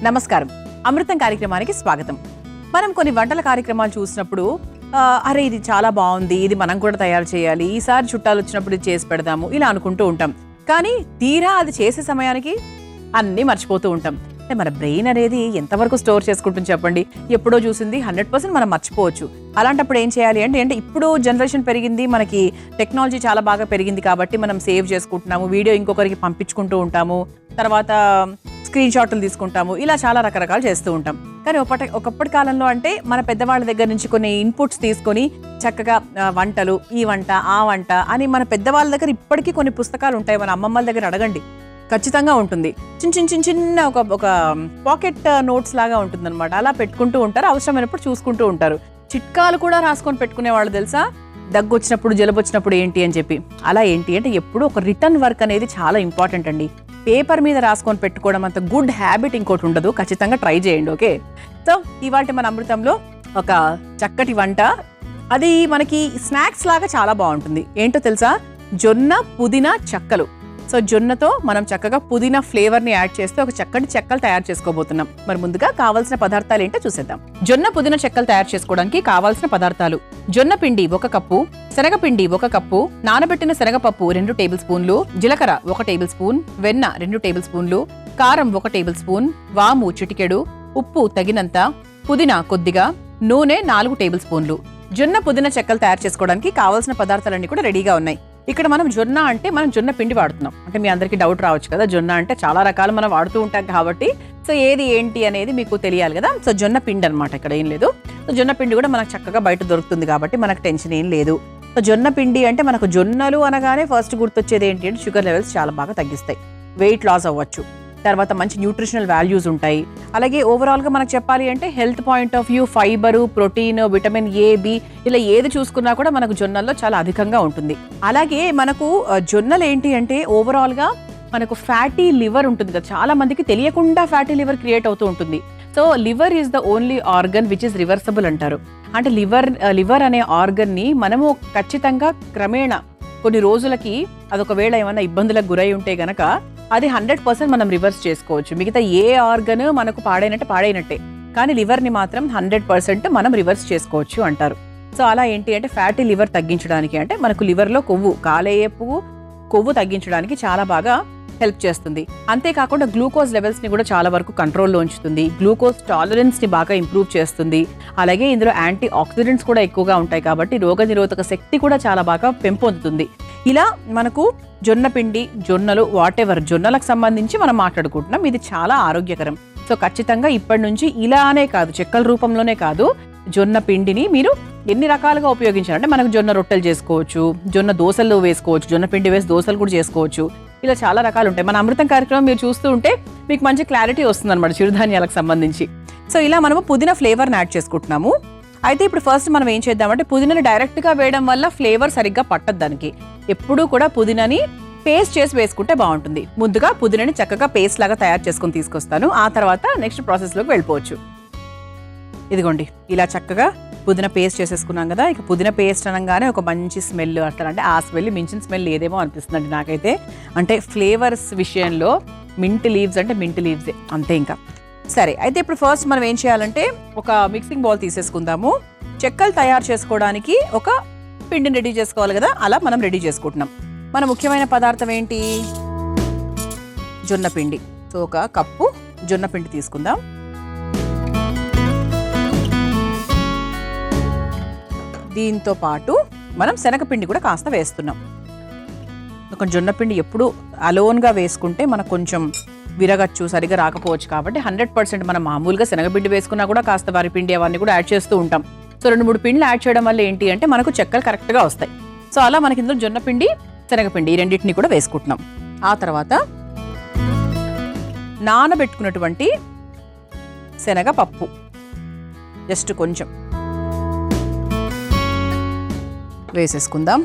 నమస్కారం. అమృతం కార్యక్రమానికి స్వాగతం. మనం కొన్ని వంటల కార్యక్రమాలు చూసినప్పుడు అరే ఇది చాలా బాగుంది, ఇది మనం కూడా తయారు చేయాలి, ఈసారి చుట్టాలు వచ్చినప్పుడు ఇది చేసి పెడదాము ఇలా అనుకుంటూ ఉంటాం. కానీ తీరా అది చేసే సమయానికి అన్నీ మర్చిపోతూ ఉంటాం. అంటే మన బ్రెయిన్ అనేది ఎంతవరకు స్టోర్ చేసుకుంటుంది చెప్పండి. ఎప్పుడో చూసింది 100% మనం మర్చిపోవచ్చు. అలాంటప్పుడు ఏం చేయాలి అంటే ఇప్పుడు జనరేషన్ పెరిగింది, మనకి టెక్నాలజీ చాలా బాగా పెరిగింది కాబట్టి మనం సేవ్ చేసుకుంటున్నాము, వీడియో ఇంకొకరికి పంపించుకుంటూ ఉంటాము, తర్వాత స్క్రీన్ షాట్లు తీసుకుంటాము, ఇలా చాలా రకరకాలు చేస్తూ ఉంటాం. కానీ ఒకప్పటి కాలంలో అంటే మన పెద్దవాళ్ళ దగ్గర నుంచి కొన్ని ఇన్పుట్స్ తీసుకొని చక్కగా వంటలు, ఈ వంట ఆ వంట అని మన పెద్దవాళ్ళ దగ్గర ఇప్పటికీ కొన్ని పుస్తకాలు ఉంటాయి. మన అమ్మమ్మల దగ్గర అడగండి, ఖచ్చితంగా ఉంటుంది. చిన్న ఒక పాకెట్ నోట్స్ లాగా ఉంటుంది అనమాట. అలా పెట్టుకుంటూ ఉంటారు, అవసరమైనప్పుడు చూసుకుంటూ ఉంటారు. చిట్కాలు కూడా రాసుకొని పెట్టుకునేవాళ్ళు తెలుసా, దగ్గు వచ్చినప్పుడు జలుబు వచ్చినప్పుడు ఏంటి అని చెప్పి. అలా ఏంటి అంటే ఎప్పుడు ఒక రిటర్న్ వర్క్ అనేది చాలా ఇంపార్టెంట్ అండి. పేపర్ మీద రాసుకొని పెట్టుకోవడం అంత గుడ్ హ్యాబిట్ ఇంకోటి ఉండదు. ఖచ్చితంగా ట్రై చేయండి. ఓకే, సో ఇవాళ మన అమృతంలో ఒక చక్కటి వంట, అది మనకి స్నాక్స్ లాగా చాలా బాగుంటుంది. ఏంటో తెలుసా, జొన్న పుదీనా చెక్కలు. సో జొన్నతో మనం చక్కగా పుదీనా ఫ్లేవర్ని యాడ్ చేస్తే ఒక చక్కటి చెక్కలు తయారు చేసుకోబోతున్నాం. మరి ముందుగా కావాల్సిన పదార్థాలు ఏంటో చూసేద్దాం. జొన్న పుదీనా చెక్కలు తయారు చేసుకోవడానికి కావాల్సిన పదార్థాలు: జొన్న పిండి 1 కప్పు, శనగపిండి 1 కప్పు, నానబెట్టిన శనగపప్పు 2 టేబుల్ స్పూన్లు, జీలకర్ర 1 టేబుల్ స్పూన్, వెన్న 2 టేబుల్ స్పూన్లు, కారం 1 టేబుల్ స్పూన్, వాము చిటికెడు, ఉప్పు తగినంత, పుదీనా కొద్దిగా, నూనె 4 టేబుల్ స్పూన్లు. జొన్న పుదీనా చెక్కలు తయారు చేసుకోవడానికి కావాల్సిన పదార్థాలన్నీ కూడా రెడీగా ఉన్నాయి. ఇక్కడ మనం జొన్న అంటే మనం జొన్న పిండి వాడుతున్నాం. అంటే మీ అందరికీ డౌట్ రావచ్చు కదా, జొన్న అంటే చాలా రకాలు మనం వాడుతూ ఉంటాం కాబట్టి సో ఏది ఏంటి అనేది మీకు తెలియాలి కదా. సో జొన్న పిండి అనమాట, ఇక్కడ ఏం లేదు. సో జొన్న పిండి కూడా మనకు చక్కగా బయట దొరుకుతుంది కాబట్టి మనకు టెన్షన్ ఏం లేదు. సో జొన్న పిండి అంటే మనకు జొన్నలు అనగానే ఫస్ట్ గుర్తొచ్చేది ఏంటి అంటే షుగర్ లెవెల్స్ చాలా బాగా తగ్గిస్తాయి, వెయిట్ లాస్ అవ్వచ్చు, తర్వాత మంచి న్యూట్రిషనల్ వాల్యూస్ ఉంటాయి. అలాగే ఓవరాల్గా మనకు చెప్పాలి అంటే health point of view fibre, protein, vitamin A, B ఇలా ఏది చూసుకున్నా కూడా మనకు జొన్నల్లో చాలా అధికంగా ఉంటుంది. అలాగే మనకు జొన్నలు ఏంటి అంటే ఓవరాల్గా మనకు ఫ్యాటీ లివర్ ఉంటుంది కదా, చాలా మందికి తెలియకుండా ఫ్యాటీ లివర్ క్రియేట్ అవుతూ ఉంటుంది. So liver is the only organ which is reversible అంటారు. అంటే లివర్ అనే ఆర్గన్ని మనము ఖచ్చితంగా క్రమేణా కొన్ని రోజులకి అదొకవేళ ఏమైనా ఇబ్బందులకు గురై ఉంటే గనక అది 100% మనం రివర్స్ చేసుకోవచ్చు. మిగతా ఏ ఆర్గన్ మనకు పాడైనట్టే, కానీ లివర్ని మాత్రం 100% మనం రివర్స్ చేసుకోవచ్చు అంటారు. సో అలా ఏంటి అంటే ఫ్యాటీ లివర్ తగ్గించడానికి, అంటే మనకు లివర్లో కాలేయపు కొవ్వు తగ్గించడానికి చాలా బాగా హెల్ప్ చేస్తుంది. అంతేకాకుండా గ్లూకోజ్ లెవెల్స్ని కూడా చాలా వరకు కంట్రోల్లో ఉంచుతుంది, గ్లూకోజ్ టాలరెన్స్ని బాగా ఇంప్రూవ్ చేస్తుంది. అలాగే ఇందులో యాంటీ ఆక్సిడెంట్స్ కూడా ఎక్కువగా ఉంటాయి కాబట్టి రోగనిరోధక శక్తి కూడా చాలా బాగా పెంపొందుతుంది. ఇలా మనకు జొన్న పిండి, జొన్నలు, వాటెవర్ జొన్నలకు సంబంధించి మనం మాట్లాడుకుంటున్నాం. ఇది చాలా ఆరోగ్యకరం. సో ఖచ్చితంగా ఇప్పటి నుంచి ఇలానే కాదు, చెక్కల రూపంలోనే కాదు, జొన్న పిండిని మీరు ఎన్ని రకాలుగా ఉపయోగించాలంటే మనకు జొన్న రొట్టెలు చేసుకోవచ్చు, జొన్న దోశలు వేసుకోవచ్చు, జొన్న పిండి వేసి దోశలు కూడా చేసుకోవచ్చు. ఇలా చాలా రకాలు ఉంటాయి. మన అమృతం కార్యక్రమం మీరు చూస్తూ ఉంటే మీకు మంచి క్లారిటీ వస్తుంది అనమాట చిరుధాన్యాలకు సంబంధించి. సో ఇలా మనము పుదీనా ఫ్లేవర్ని యాడ్ చేసుకుంటున్నాము. అయితే ఇప్పుడు ఫస్ట్ మనం ఏం చేద్దామంటే పుదీనాని డైరెక్ట్గా వేయడం వల్ల ఫ్లేవర్ సరిగ్గా పట్టదు దానికి. ఎప్పుడూ కూడా పుదీనాని పేస్ట్ చేసి వేసుకుంటే బాగుంటుంది. ముందుగా పుదీనాని చక్కగా పేస్ట్ లాగా తయారు చేసుకొని తీసుకొస్తాను, ఆ తర్వాత నెక్స్ట్ ప్రాసెస్లోకి వెళ్ళిపోవచ్చు. ఇదిగోండి, ఇలా చక్కగా పుదీనా పేస్ట్ చేసేసుకున్నాం కదా. ఇక పుదీనా పేస్ట్ అనగానే ఒక మంచి స్మెల్ అట్లా, అంటే ఆ స్మెల్ మించిన స్మెల్ ఏదేమో అనిపిస్తుందండి నాకైతే. అంటే ఫ్లేవర్స్ విషయంలో మింట్ లీవ్స్ అంటే మింట్ లీవ్సే అంతే. ఇంకా సరే, అయితే ఇప్పుడు ఫస్ట్ మనం ఏం చేయాలంటే ఒక మిక్సింగ్ బౌల్ తీసేసుకుందాము. చెక్కలు తయారు చేసుకోవడానికి ఒక పిండిని రెడీ చేసుకోవాలి కదా, అలా మనం రెడీ చేసుకుంటున్నాం. మన ముఖ్యమైన పదార్థం ఏంటి, జొన్న పిండి. సో 1 కప్పు జొన్న పిండి తీసుకుందాం. దీంతో పాటు మనం శనగపిండి కూడా కాస్త వేస్తున్నాం. ఒక జొన్న పిండి ఎప్పుడు అలోన్గా వేసుకుంటే మనకు కొంచెం విరగచ్చు, సరిగా రాకపోవచ్చు కాబట్టి 100% మనం మామూలుగా శనగపిండి వేసుకున్నా కూడా కాస్త వరి పిండి అవన్నీ కూడా యాడ్ చేస్తూ ఉంటాం. సో 2-3 పిండిలు యాడ్ చేయడం వల్ల ఏంటి అంటే మనకు చెక్కలు కరెక్ట్గా వస్తాయి. సో అలా మనకి ఇందులో జొన్న పిండి, శనగపిండి ఈ రెండింటిని కూడా వేసుకుంటున్నాం. ఆ తర్వాత నానబెట్టుకున్నటువంటి శనగపప్పు జస్ట్ కొంచెం వేసేసుకుందాం.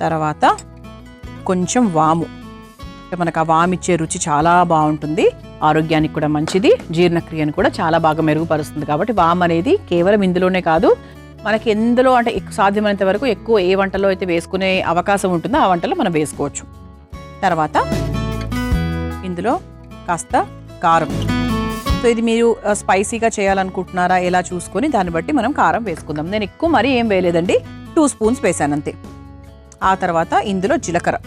తర్వాత కొంచెం వాము, మనకు ఆ వాము ఇచ్చే రుచి చాలా బాగుంటుంది, ఆరోగ్యానికి కూడా మంచిది, జీర్ణక్రియను కూడా చాలా బాగా మెరుగుపరుస్తుంది. కాబట్టి వాము అనేది కేవలం ఇందులోనే కాదు, మనకి ఎందులో అంటే సాధ్యమైనంత వరకు ఎక్కువ ఏ వంటలో అయితే వేసుకునే అవకాశం ఉంటుందో ఆ వంటలో మనం వేసుకోవచ్చు. తర్వాత ఇందులో కాస్త కారం, సో ఇది మీరు స్పైసీగా చేయాలనుకుంటున్నారా ఎలా చూసుకొని దాన్ని బట్టి మనం కారం వేసుకుందాం. నేను ఎక్కువ మరీ ఏం వేయలేదండి, 2 స్పూన్స్ వేసాను అంతే. ఆ తర్వాత ఇందులో జీలకర్ర,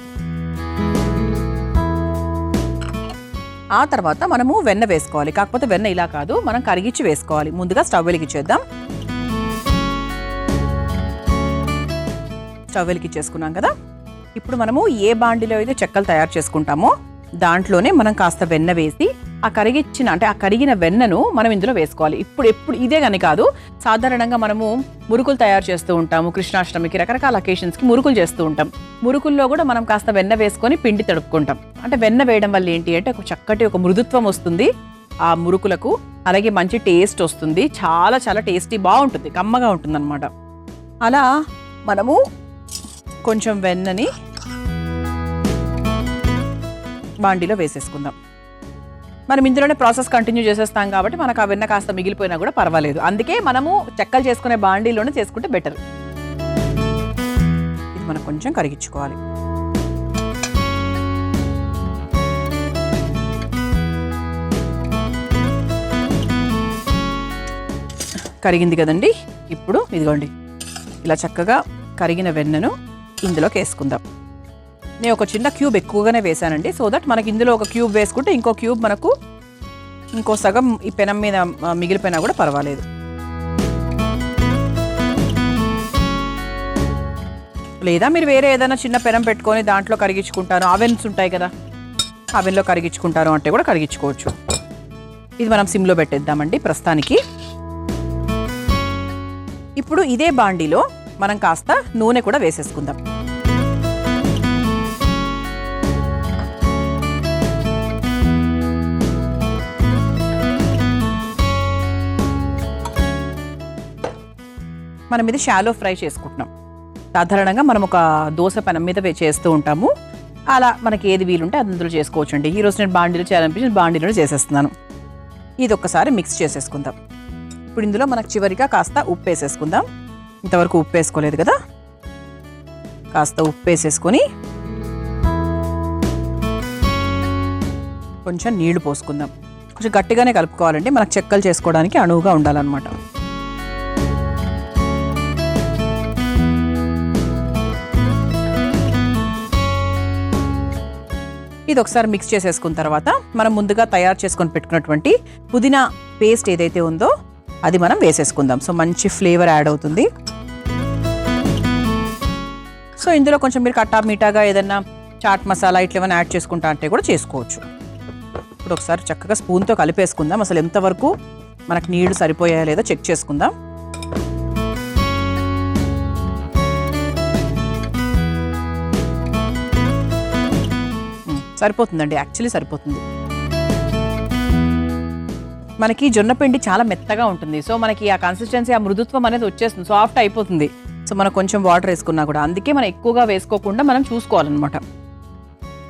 ఆ తర్వాత మనము వెన్న వేసుకోవాలి. కాకపోతే వెన్న ఇలా కాదు, మనం కరిగించి వేసుకోవాలి. ముందుగా స్టవ్ వెలిగించేద్దాం. స్టవ్ వెలిగించేసుకున్నాం కదా. ఇప్పుడు మనము ఏ బాండిలో అయితే చెక్కలు తయారు చేసుకుంటామో దాంట్లోనే మనం కాస్త వెన్న వేసి ఆ కరిగిన వెన్నను మనం ఇందులో వేసుకోవాలి. ఎప్పుడు ఇదే కానీ కాదు, సాధారణంగా మనము మురుకులు తయారు చేస్తూ ఉంటాము. కృష్ణాష్టమికి రకరకాల అకేషన్స్కి మురుకులు చేస్తూ ఉంటాం. మురుకుల్లో కూడా మనం కాస్త వెన్న వేసుకొని పిండి తడుపుకుంటాం. అంటే వెన్న వేయడం వల్ల ఏంటి అంటే ఒక మృదుత్వం వస్తుంది ఆ మురుకులకు, అలాగే మంచి టేస్ట్ వస్తుంది. చాలా చాలా టేస్టీ, బాగుంటుంది, కమ్మగా ఉంటుంది అనమాట. అలా మనము కొంచెం వెన్నని బాండీలో వేసేసుకుందాం. మనం ఇందులోనే ప్రాసెస్ కంటిన్యూ చేసేస్తాం కాబట్టి మనకు ఆ వెన్న కాస్త మిగిలిపోయినా కూడా పర్వాలేదు. అందుకే మనము చెక్కలు చేసుకునే బాండీలోనే చేసుకుంటే బెటర్. ఇది మనం కొంచెం కరిగించుకోవాలి. కరిగింది కదండి. ఇప్పుడు ఇదిగోండి, ఇలా చక్కగా కరిగిన వెన్నను ఇందులోకి వేసుకుందాం. నేను ఒక చిన్న క్యూబ్ ఎక్కువగానే వేసానండి, సో దట్ మనకి ఇందులో ఒక క్యూబ్ వేసుకుంటే ఇంకో క్యూబ్ మనకు ఇంకో సగం ఈ పెనం మీద మిగిలిపోయినా కూడా పర్వాలేదు. లేదా మీరు వేరే ఏదైనా చిన్న పెనం పెట్టుకొని దాంట్లో కరిగించుకుంటారు, అవెన్స్ ఉంటాయి కదా, అవెన్లో కరిగించుకుంటారు అంటే కూడా కరిగించుకోవచ్చు. ఇది మనం సిమ్లో పెట్టేద్దామండి ప్రస్తుతానికి. ఇప్పుడు ఇదే బాండీలో మనం కాస్త నూనె కూడా వేసేసుకుందాం. మనం ఇది షాలో ఫ్రై చేసుకుంటున్నాం. సాధారణంగా మనం ఒక దోశ పెనం మీద చేస్తూ ఉంటాము. అలా మనకి ఏది వీలుంటే అది అందులో చేసుకోవచ్చు అండి. ఈరోజు నేను బాండీలో చేయాలనిపించి బాండీలో చేసేస్తున్నాను. ఇది ఒక్కసారి మిక్స్ చేసేసుకుందాం. ఇప్పుడు ఇందులో మనకు చివరిగా కాస్త ఉప్పు వేసేసుకుందాం. ఇంతవరకు ఉప్పు వేసుకోలేదు కదా, కాస్త ఉప్పు వేసేసుకొని కొంచెం నీళ్లు పోసుకుందాం. కొంచెం గట్టిగానే కలుపుకోవాలండి, మనకు చెక్కలు చేసుకోవడానికి అణువుగా ఉండాలన్నమాట. ఇది ఒకసారి మిక్స్ చేసేసుకున్న తర్వాత మనం ముందుగా తయారు చేసుకొని పెట్టుకున్నటువంటి పుదీనా పేస్ట్ ఏదైతే ఉందో అది మనం వేసేసుకుందాం. సో మంచి ఫ్లేవర్ యాడ్ అవుతుంది. సో ఇందులో కొంచెం మీరు కట్టా మీఠాగా ఏదన్నా చాట్ మసాలా ఇట్లా ఏమైనా యాడ్ చేసుకుంటా అంటే కూడా చేసుకోవచ్చు. ఇప్పుడు ఒకసారి చక్కగా స్పూన్తో కలిపేసుకుందాం. అసలు ఎంతవరకు మనకు నీళ్లు సరిపోయాయో లేదో చెక్ చేసుకుందాం. సరిపోతుందండి, యాక్చువల్లీ సరిపోతుంది. మనకి జొన్న పిండి చాలా మెత్తగా ఉంటుంది. సో మనకి ఆ కన్సిస్టెన్సీ, ఆ మృదుత్వం అనేది వచ్చేస్తుంది, సాఫ్ట్ అయిపోతుంది. సో మనం కొంచెం వాటర్ వేసుకున్నా కూడా, అందుకే మనం ఎక్కువగా వేసుకోకుండా మనం చూసుకోవాలన్నమాట.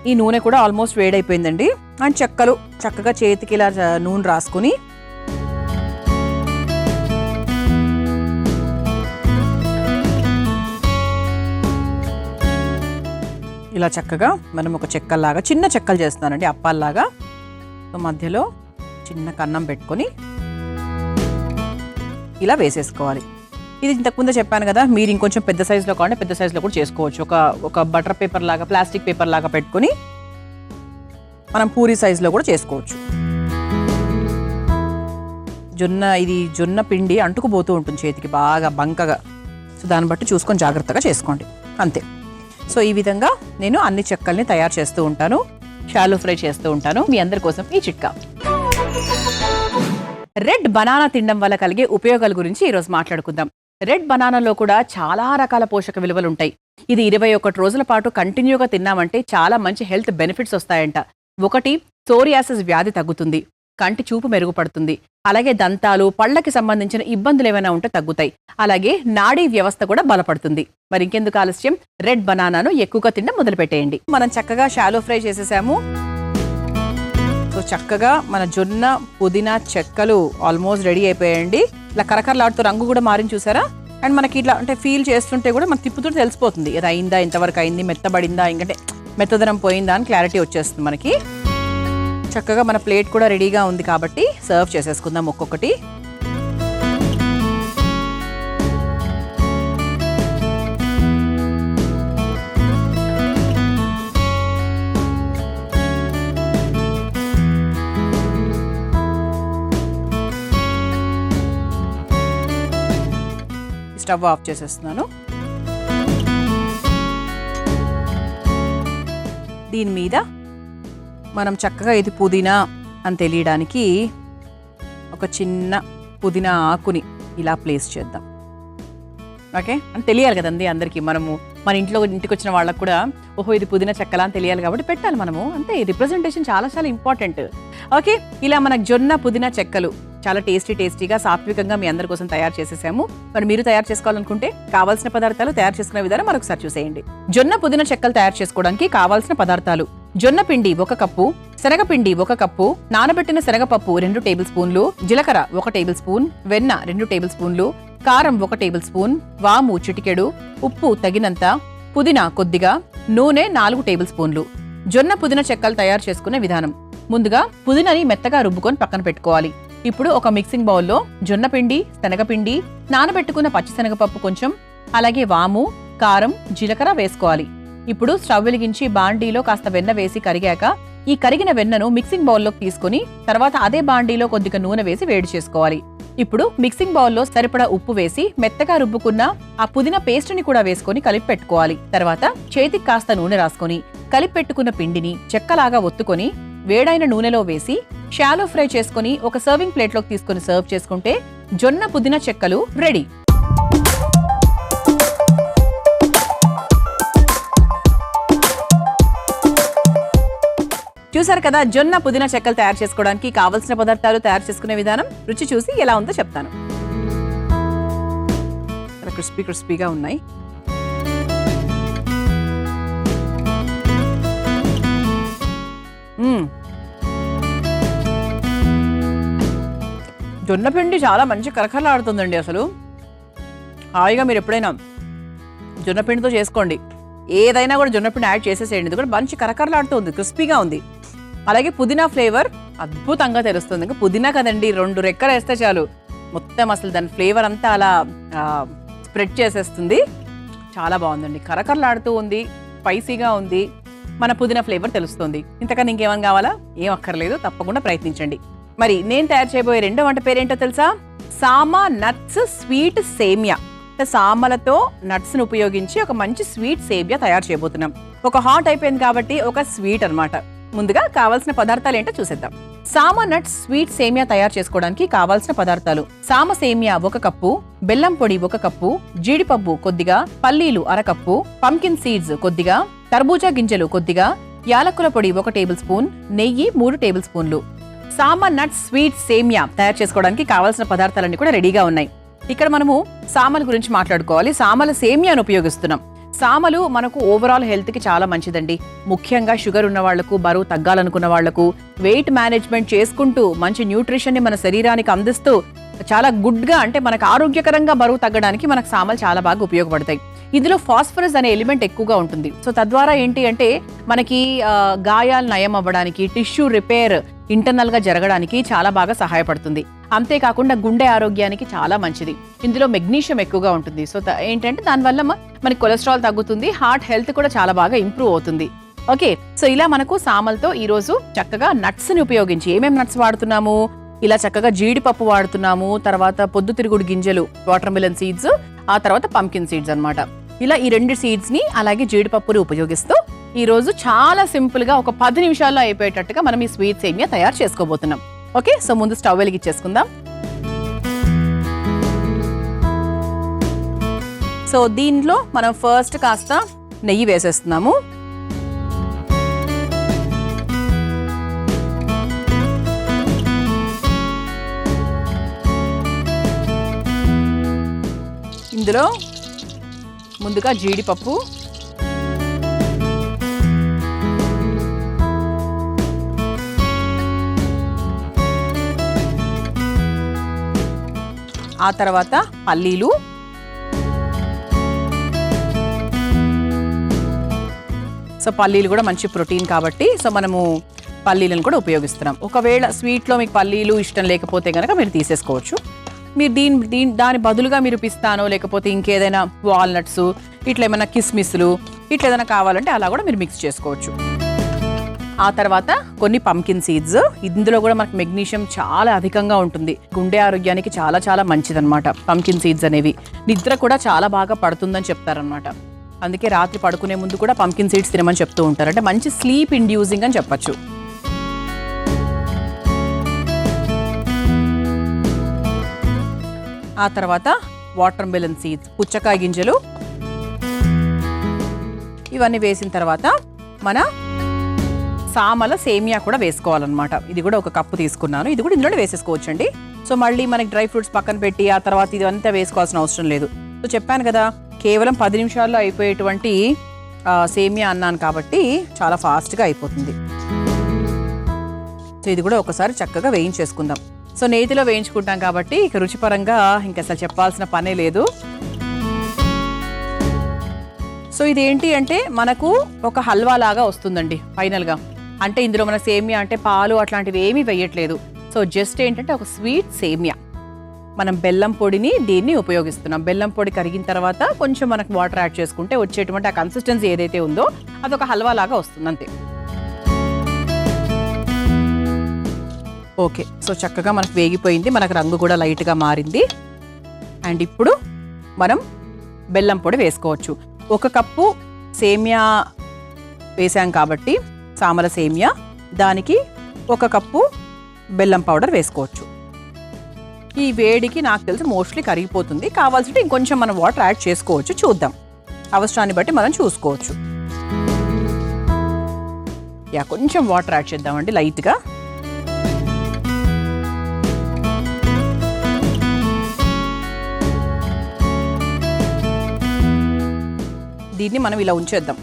ఈ నూనె కూడా ఆల్మోస్ట్ వేడైపోయిందండి. అండ్ చెక్కలు చక్కగా చేతికి ఇలా నూనె రాసుకుని ఇలా చక్కగా మనం ఒక చెక్కల్లాగా, చిన్న చెక్కలు చేస్తున్నానండి, అప్పాల్లాగా. సో మధ్యలో చిన్న కన్నం పెట్టుకొని ఇలా వేసేసుకోవాలి. ఇది ఇంతకుముందే చెప్పాను కదా, మీరు ఇంకొంచెం పెద్ద సైజులో కావాలంటే పెద్ద సైజులో కూడా చేసుకోవచ్చు. ఒక బటర్ పేపర్ లాగా, ప్లాస్టిక్ పేపర్ లాగా పెట్టుకొని మనం పూరి సైజులో కూడా చేసుకోవచ్చు. జొన్న పిండి అంటుకుపోతూ ఉంటుంది చేతికి బాగా బంకగా. సో దాన్ని బట్టి చూసుకొని జాగ్రత్తగా చేసుకోండి, అంతే. సో ఈ విధంగా నేను అన్ని చెక్కల్ని తయారు చేస్తూ ఉంటాను, షాలో ఫ్రై చేస్తూ ఉంటాను. మీ అందరి కోసం ఈ చిట్కా. రెడ్ బనానా తినడం వల్ల కలిగే ఉపయోగాల గురించి ఈరోజు మాట్లాడుకుందాం. రెడ్ బనానాలో కూడా చాలా రకాల పోషక విలువలు ఉంటాయి. ఇది 21 రోజుల పాటు కంటిన్యూగా తిన్నామంటే చాలా మంచి హెల్త్ బెనిఫిట్స్ వస్తాయంట. 1, సోరియాసిస్ వ్యాధి తగ్గుతుంది, కంటి చూపు మెరుగుపడుతుంది, అలాగే దంతాలు, పళ్ళకి సంబంధించిన ఇబ్బందులు ఏమైనా ఉంటే తగ్గుతాయి, అలాగే నాడీ వ్యవస్థ కూడా బలపడుతుంది. మరి ఇంకెందుకు ఆలస్యం, రెడ్ బనానాను ఎక్కువగా తినడం మొదలుపెట్టేయండి. మనం చక్కగా షాలో ఫ్రై చేసేసాము. సో చక్కగా మన జొన్న పుదీనా చెక్కలు ఆల్మోస్ట్ రెడీ అయిపోయాయండి. ఇలా కరకరలాడుతూ రంగు కూడా మారిని చూసారా. అండ్ మనకి ఇట్లా అంటే ఫీల్ చేస్తుంటే కూడా మనం తిప్పుతుంటే తెలిసిపోతుంది, ఇది అయిందా, ఇంతవరకు అయింది, మెత్తబడిందా, ఇంకంటే మెత్తదనం పోయిందా అని క్లారిటీ వచ్చేస్తుంది మనకి. చక్కగా మన ప్లేట్ కూడా రెడీగా ఉంది కాబట్టి సర్వ్ చేసేసుకుందాం ఒక్కొక్కటి. స్టవ్ ఆఫ్ చేసేస్తున్నాను. దీని మీద మనం చక్కగా ఇది పుదీనా అని తెలియడానికి ఒక చిన్న పుదీనా ఆకుని ఇలా ప్లేస్ చేద్దాం. ఓకే, అని తెలియాలి కదండి అందరికీ. మనము మన ఇంటికి వచ్చిన వాళ్ళకు కూడా ఓహో ఇది పుదీనా చెక్కలా అని తెలియాలి కాబట్టి పెట్టాలి మనము. అంతే, రిప్రజెంటేషన్ చాలా చాలా ఇంపార్టెంట్. ఓకే, ఇలా మనకు జొన్న పుదీనా చెక్కలు చాలా టేస్టీగా సాత్వికంగా మీ అందరి కోసం తయారు చేసేసాము. మరి మీరు తయారు చేసుకోవాలనుకుంటే కావాల్సిన పదార్థాలు తయారు చేసుకునే విధానం మరొకసారి చూసేయండి. జొన్న పుదీనా చెక్కలు తయారు చేసుకోవడానికి కావాల్సిన పదార్థాలు: జొన్న పిండి 1 కప్పు, శనగపిండి 1 కప్పు, నానబెట్టిన శనగపప్పు 2 టేబుల్ స్పూన్లు, జీలకర్ర 1 టేబుల్ స్పూన్, వెన్న 2 టేబుల్ స్పూన్లు, కారం 1 టేబుల్ స్పూన్, వాము చిటికెడు, ఉప్పు తగినంత, పుదీనా కొద్దిగా, నూనె 4 టేబుల్ స్పూన్లు. జొన్న పుదీనా చెక్కలు తయారు చేసుకునే విధానం: ముందుగా పుదీనాని మెత్తగా రుబ్బుకొని పక్కన పెట్టుకోవాలి. ఇప్పుడు ఒక మిక్సింగ్ బౌల్లో జొన్న పిండి, శనగపిండి, నానబెట్టుకున్న పచ్చిశనగపప్పు కొంచెం, అలాగే వాము, కారం, జీలకర్ర వేసుకోవాలి. ఇప్పుడు స్టవ్ వెలిగించి బాండీలో కాస్త వెన్న వేసి కరిగాక ఈ కరిగిన వెన్నను మిక్సింగ్ బౌల్లోకి తీసుకుని తర్వాత అదే బాండీలో కొద్దిగా నూనె వేసి వేడి చేసుకోవాలి. ఇప్పుడు మిక్సింగ్ బౌల్లో సరిపడా ఉప్పు వేసి మెత్తగా రుబ్బుకున్న ఆ పుదీనా పేస్ట్ ని కూడా వేసుకొని కలిపి పెట్టుకోవాలి. తర్వాత చేతికి కాస్త నూనె రాసుకొని కలిపి పెట్టుకున్న పిండిని చెక్కలాగా ఒత్తుకొని వేడైన నూనెలో వేసి షాలో ఫ్రై చేసుకుని ఒక సర్వింగ్ ప్లేట్లోకి తీసుకుని సర్వ్ చేసుకుంటే జొన్న పుదీనా చెక్కలు రెడీ. చూసారు కదా, జొన్న పుదీనా చెక్కలు తయారు చేసుకోవడానికి కావలసిన పదార్థాలు, తయారు చేసుకునే విధానం. రుచి చూసి ఎలా ఉందో చెప్తాను. చాలా క్రిస్పీగా ఉన్నాయి. జొన్న పిండి చాలా మంచి కరకరలాడుతుందండి. అసలు హాయిగా మీరు ఎప్పుడైనా జొన్న పిండితో చేసుకోండి. ఏదైనా కూడా జొన్న పిండి యాడ్ చేసేసేయండి. ఇది కూడా మంచి కరకరలాడుతుంది, క్రిస్పీగా ఉంది. అలాగే పుదీనా ఫ్లేవర్ అద్భుతంగా తెలుస్తుంది. ఇంకా పుదీనా కదండి, 2 రెక్కలు వేస్తే చాలు మొత్తం అసలు దాని ఫ్లేవర్ అంతా అలా స్ప్రెడ్ చేసేస్తుంది. చాలా బాగుందండి, కరకరలాడుతూ ఉంది, స్పైసీగా ఉంది. మన పుదీనా ఫ్లేవర్ తెలుస్తుంది. ఇంతకన్నా ఇంకేమని కావాలా? ఏం అక్కర్లేదు, తప్పకుండా ప్రయత్నించండి. మరి నేను తయారు చేయబోయే రెండో వంట పేరేంటో తెలుసా? సామా నట్స్ స్వీట్ సేమియా. సామలతో నట్స్ ను ఉపయోగించి ఒక మంచి స్వీట్ సేమియా తయారు చేయబోతున్నాం. ఒక హాట్ అయిపోయింది కాబట్టి ఒక స్వీట్ అన్నమాట. ముందుగా కావాల్సిన పదార్థాలు ఏంటో చూసేద్దాం. సామా నట్స్ స్వీట్ సేమియా తయారు చేసుకోవడానికి కావాల్సిన పదార్థాలు: సామ సేమియా 1 కప్పు, బెల్లం పొడి 1 కప్పు, జీడిపప్పు కొద్దిగా, పల్లీలు 1/2 కప్పు, పంకిన్ సీడ్స్ కొద్దిగా, తర్బూజా గింజలు కొద్దిగా, యాలకుల పొడి 1 టేబుల్ స్పూన్, నెయ్యి 3 టేబుల్ స్పూన్లు. సామా నట్స్ స్వీట్ సేమియా తయారు చేసుకోవడానికి కావాల్సిన పదార్థాలన్నీ కూడా రెడీగా ఉన్నాయి. ఇక్కడ మనము సామల గురించి మాట్లాడుకోవాలి. సామల సేమియాను ఉపయోగిస్తున్నాం. సామలు మనకు ఓవరాల్ హెల్త్ కి చాలా మంచిదండి. ముఖ్యంగా షుగర్ ఉన్న వాళ్లకు, బరువు తగ్గాలనుకున్న వాళ్లకు, వెయిట్ మేనేజ్మెంట్ చేసుకుంటూ మంచి న్యూట్రిషన్ ని మన శరీరానికి అందిస్తూ చాలా గుడ్ గా, అంటే మనకు ఆరోగ్యకరంగా బరువు తగ్గడానికి మనకు సామలు చాలా బాగా ఉపయోగపడతాయి. ఇందులో ఫాస్ఫరస్ అనే ఎలిమెంట్ ఎక్కువగా ఉంటుంది. సో తద్వారా ఏంటి అంటే మనకి గాయాలు నయం అవ్వడానికి, టిష్యూ రిపేర్ ఇంటర్నల్ గా జరగడానికి చాలా బాగా సహాయపడుతుంది. అంతేకాకుండా గుండె ఆరోగ్యానికి చాలా మంచిది. ఇందులో మెగ్నీషియం ఎక్కువగా ఉంటుంది. సో ఏంటంటే దానివల్ల మనకి కొలెస్ట్రాల్ తగ్గుతుంది, హార్ట్ హెల్త్ కూడా చాలా బాగా ఇంప్రూవ్ అవుతుంది. ఓకే, సో ఇలా మనకు సామలతో ఈ రోజు చక్కగా నట్స్ ని ఉపయోగించి ఏమేమి నట్స్ వాడుతున్నాము? ఇలా చక్కగా జీడిపప్పు వాడుతున్నాము, తర్వాత పొద్దుతిరుగుడు గింజలు, వాటర్ మిలన్ సీడ్స్, ఆ తర్వాత పంకిన్ సీడ్స్ అన్నమాట. ఇలా ఈ 2 సీడ్స్ ని అలాగే జీడిపప్పుని ఉపయోగిస్తూ ఈ రోజు చాలా సింపుల్ గా ఒక 10 నిమిషాల్లో అయిపోయేటట్టుగా మనం ఈ స్వీట్ సేమియా తయారు చేసుకోబోతున్నాం. ఓకే, సో ముందు స్టవ్ వెలిగించేసుకుందాం. సో దీనిలో మనం ఫస్ట్ కాస్త నెయ్యి వేసేస్తున్నాము. ఇందులో ముందుగా జీడిపప్పు, ఆ తర్వాత పల్లీలు, సో పల్లీలు కూడా మంచి ప్రోటీన్ కాబట్టి సో మనము పల్లీలను కూడా ఉపయోగిస్తున్నాం. ఒకవేళ స్వీట్లో మీకు పల్లీలు ఇష్టం లేకపోతే కనుక మీరు తీసేసుకోవచ్చు. మీరు దాని బదులుగా మీరు పిస్తానో లేకపోతే ఇంకేదైనా వాల్నట్స్ ఇట్లా ఏమైనా కిస్మిస్లు ఇట్లా ఏదైనా కావాలంటే అలా కూడా మీరు మిక్స్ చేసుకోవచ్చు. ఆ తర్వాత కొన్ని పంకిన్ సీడ్స్, ఇందులో కూడా మనకు మెగ్నీషియం చాలా అధికంగా ఉంటుంది, గుండె ఆరోగ్యానికి చాలా చాలా మంచిదన్నమాట. పంకిన్ సీడ్స్ అనేవి నిద్ర కూడా చాలా బాగా పడుతుందని చెప్తారనమాట. అందుకే రాత్రి పడుకునే ముందు కూడా పంకిన్ సీడ్స్ తినమని చెప్తూ ఉంటారు. అంటే మంచి స్లీప్ ఇండ్యూసింగ్ అని చెప్పచ్చు. ఆ తర్వాత వాటర్ మెలన్ సీడ్స్, పుచ్చకాయ గింజలు, ఇవన్నీ వేసిన తర్వాత మన సామల సేమియా కూడా వేసుకోవాలన్నమాట. ఇది కూడా ఒక కప్పు తీసుకున్నాను. ఇది కూడా ఇందులో వేసేసుకోవచ్చు అండి. సో మళ్ళీ మనకి డ్రై ఫ్రూట్స్ పక్కన పెట్టి ఆ తర్వాత ఇదంతా వేసుకోవాల్సిన అవసరం లేదు. సో చెప్పాను కదా, కేవలం 10 నిమిషాల్లో అయిపోయేటువంటి సేమియా అన్నాను కాబట్టి చాలా ఫాస్ట్గా అయిపోతుంది. సో ఇది కూడా ఒకసారి చక్కగా వేయించేసుకుందాం. సో నేతిలో వేయించుకుంటాం కాబట్టి ఇక రుచిపరంగా ఇంక అసలు చెప్పాల్సిన పనే లేదు. సో ఇదేంటి అంటే మనకు ఒక హల్వా లాగా వస్తుందండి ఫైనల్గా. అంటే ఇందులో మన సేమియా అంటే పాలు అట్లాంటివి ఏమీ వేయట్లేదు. సో జస్ట్ ఏంటంటే ఒక స్వీట్ సేమియా. మనం బెల్లం పొడిని దీన్ని ఉపయోగిస్తున్నాం. బెల్లం పొడి కరిగిన తర్వాత కొంచెం మనకు వాటర్ యాడ్ చేసుకుంటే వచ్చేటువంటి ఆ కన్సిస్టెన్సీ ఏదైతే ఉందో అదొక హల్వా లాగా వస్తుంది అంతే. ఓకే, సో చక్కగా మనకు వేగిపోయింది, మనకు రంగు కూడా లైట్గా మారింది. అండ్ ఇప్పుడు మనం బెల్లం పొడి వేసుకోవచ్చు. 1 కప్పు సేమియా వేసాం కాబట్టి సామల సేమియా, దానికి 1 కప్పు బెల్లం పౌడర్ వేసుకోవచ్చు. ఈ వేడికి నాకు తెలిసి మోస్ట్లీ కరిగిపోతుంది. కావాల్సింటే ఇంకొంచెం మనం వాటర్ యాడ్ చేసుకోవచ్చు, చూద్దాం, అవసరాన్ని బట్టి మనం చూసుకోవచ్చు. కొంచెం వాటర్ యాడ్ చేద్దామండి లైట్గా. దీన్ని మనం ఇలా ఉంచేద్దాం.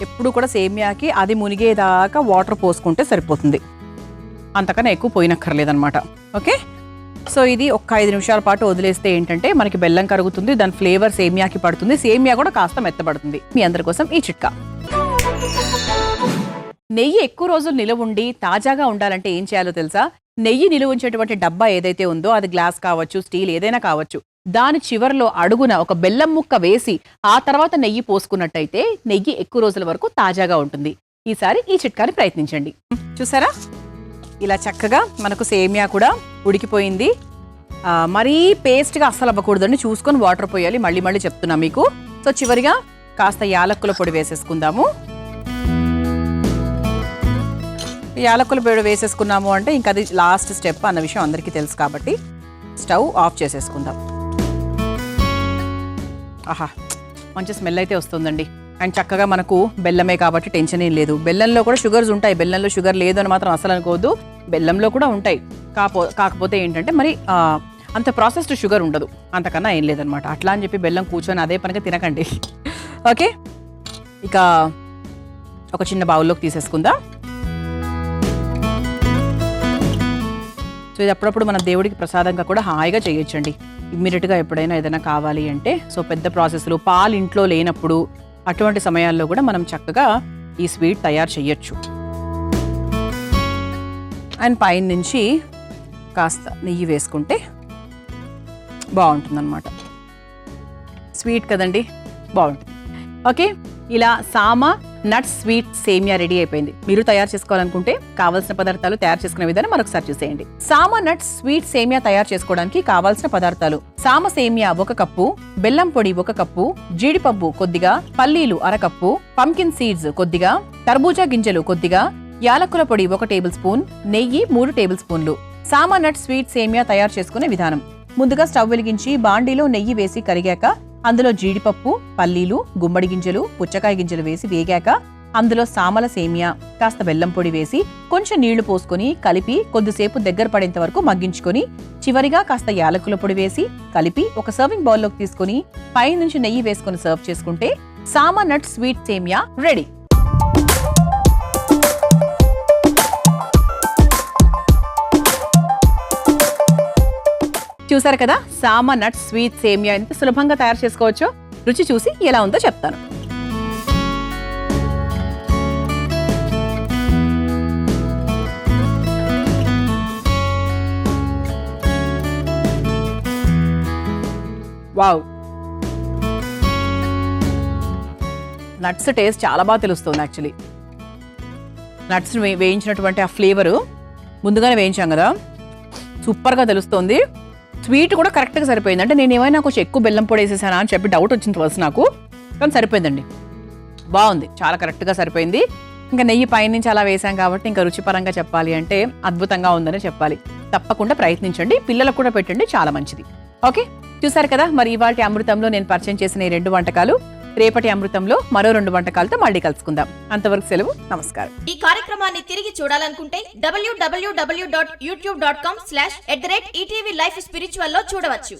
ఎప్పుడు కూడా సేమియాకి అది మునిగేదాకా వాటర్ పోసుకుంటే సరిపోతుంది, అంతకన్నా ఎక్కువ పోయినక్కర్లేదనమాట. ఓకే, సో ఇది ఒక 5 నిమిషాల పాటు వదిలేస్తే ఏంటంటే మనకి బెల్లం కరుగుతుంది, దాని ఫ్లేవర్ సేమియాకి పడుతుంది, సేమియా కూడా కాస్త మెత్తబడుతుంది. మీ అందరి కోసం ఈ చిట్కా. నెయ్యి ఎక్కువ రోజులు నిలువ ఉండి తాజాగా ఉండాలంటే ఏం చేయాలో తెలుసా? నెయ్యి నిలువ ఉంచేటువంటి డబ్బా ఏదైతే ఉందో, అది గ్లాస్ కావచ్చు, స్టీల్ ఏదైనా కావచ్చు, దాని చివరిలో అడుగున ఒక బెల్లం ముక్క వేసి ఆ తర్వాత నెయ్యి పోసుకున్నట్టయితే నెయ్యి ఎక్కువ రోజుల వరకు తాజాగా ఉంటుంది. ఈసారి ఈ చిట్కాని ప్రయత్నించండి. చూసారా, ఇలా చక్కగా మనకు సేమియా కూడా ఉడికిపోయింది. మరీ పేస్ట్గా అస్సలు అవ్వకూడదని చూసుకొని వాటర్ పోయాలి, మళ్ళీ మళ్ళీ చెప్తున్నా మీకు. సో చివరిగా కాస్త యాలక్కుల పొడి వేసేసుకుందాము. యాలక్కుల పొడి వేసేసుకున్నాము అంటే ఇంకా అది లాస్ట్ స్టెప్ అన్న విషయం అందరికీ తెలుసు కాబట్టి స్టవ్ ఆఫ్ చేసేసుకుందాం. ఆహా, మంచి స్మెల్ అయితే వస్తుందండి. అండ్ చక్కగా మనకు బెల్లమే కాబట్టి టెన్షన్ ఏం లేదు. బెల్లంలో కూడా షుగర్స్ ఉంటాయి, బెల్లంలో షుగర్ లేదు అని మాత్రం అసలు అనుకోవద్దు, బెల్లంలో కూడా ఉంటాయి. కాకపోతే ఏంటంటే మరి అంత ప్రాసెస్డ్ షుగర్ ఉండదు, అంతకన్నా ఏం లేదనమాట. అట్లా అని చెప్పి బెల్లం కూర్చొని అదే పనిగా తినకండి. ఓకే, ఇక ఒక చిన్న బౌల్లోకి తీసేసుకుందాం. సో ఇది అప్పుడప్పుడు మన దేవుడికి ప్రసాదంగా కూడా హాయిగా చేయొచ్చండి. ఇమ్మీడియట్గా ఎప్పుడైనా ఏదైనా కావాలి అంటే, సో పెద్ద ప్రాసెస్లు పాలు ఇంట్లో లేనప్పుడు అటువంటి సమయాల్లో కూడా మనం చక్కగా ఈ స్వీట్ తయారు చేయొచ్చు. అండ్ పైన నుంచి కాస్త నెయ్యి వేసుకుంటే బాగుంటుందన్నమాట. స్వీట్ కదండి, బాగుంటుంది. ఓకే, ఇలా సామ నట్స్ స్వీట్ సేమియా రెడీ అయిపోయింది. మీరు తయారు చేసుకోవాలనుకుంటే కావాల్సిన పదార్థాలు తయారు చేసుకునే విధానం మరొకసారి చూసేయండి. సామ నట్స్ స్వీట్ సేమియా తయారు చేసుకోవడానికి కావాల్సిన పదార్థాలు: సామ సేమియా 1 కప్పు, బెల్లం పొడి 1 కప్పు, జీడిపప్పు కొద్దిగా, పల్లీలు 1/2 కప్పు, పంకిన్ సీడ్స్ కొద్దిగా, తర్బూజా గింజలు కొద్దిగా, యాలకుల పొడి 1 టేబుల్ స్పూన్, నెయ్యి 3 టేబుల్ స్పూన్లు. సామ నట్స్ స్వీట్ సేమియా తయారు చేసుకునే విధానం: ముందుగా స్టవ్ వెలిగించి బాండీలో నెయ్యి వేసి కరిగాక అందులో జీడిపప్పు, పల్లీలు, గుమ్మడి గింజలు, పుచ్చకాయ గింజలు వేసి వేగాక అందులో సామల సేమియా, కాస్త బెల్లం పొడి వేసి కొంచెం నీళ్లు పోసుకొని కలిపి కొద్దిసేపు దగ్గర పడేంత వరకు మగ్గించుకొని చివరిగా కాస్త యాలకుల పొడి వేసి కలిపి ఒక సర్వింగ్ బౌల్లోకి తీసుకుని పై నుంచి నెయ్యి వేసుకొని సర్వ్ చేసుకుంటే సామ నట్ స్వీట్ సేమియా రెడీ. చూసారు కదా, సామ నట్ స్వీట్ సేమియా ఎంత సులభంగా తయారు చేసుకోవచ్చో. రుచి చూసి ఎలా ఉందో చెప్తాను. వావ్, నట్స్ టేస్ట్ చాలా బాగా తెలుస్తుంది యాక్చువల్లీ. నట్స్ వేయించినటువంటి ఆ ఫ్లేవరు ముందుగానే వేయించాం కదా, సూపర్గా తెలుస్తుంది. స్వీట్ కూడా కరెక్ట్గా సరిపోయింది. అంటే నేను ఏమైనా కొంచెం ఎక్కువ బెల్లం పొడి వేసేసానా అని చెప్పి డౌట్ వచ్చింది ఫస్ట్ నాకు, కానీ సరిపోయిందండి, బాగుంది, చాలా కరెక్ట్గా సరిపోయింది. ఇంకా నెయ్యి పైనుంచి అలా వేసాం కాబట్టి ఇంకా రుచిపరంగా చెప్పాలి అంటే అద్భుతంగా ఉందని చెప్పాలి. తప్పకుండా ప్రయత్నించండి, పిల్లలకు కూడా పెట్టండి, చాలా మంచిది. ఓకే, చూసారు కదా మరి ఇవాల్టి అమృతంలో నేను పరిచయం చేసిన ఈ 2 వంటకాలు. రేపటి అమృతంలో మరో 2 వంటకాలతో మళ్ళీ కలుసుకుందాం. అంతవరకు సెలవు, నమస్కారం. ఈ కార్యక్రమాన్ని తిరిగి చూడాలనుకుంటే www.youtube.com/ETV Life Spiritual లో చూడవచ్చు.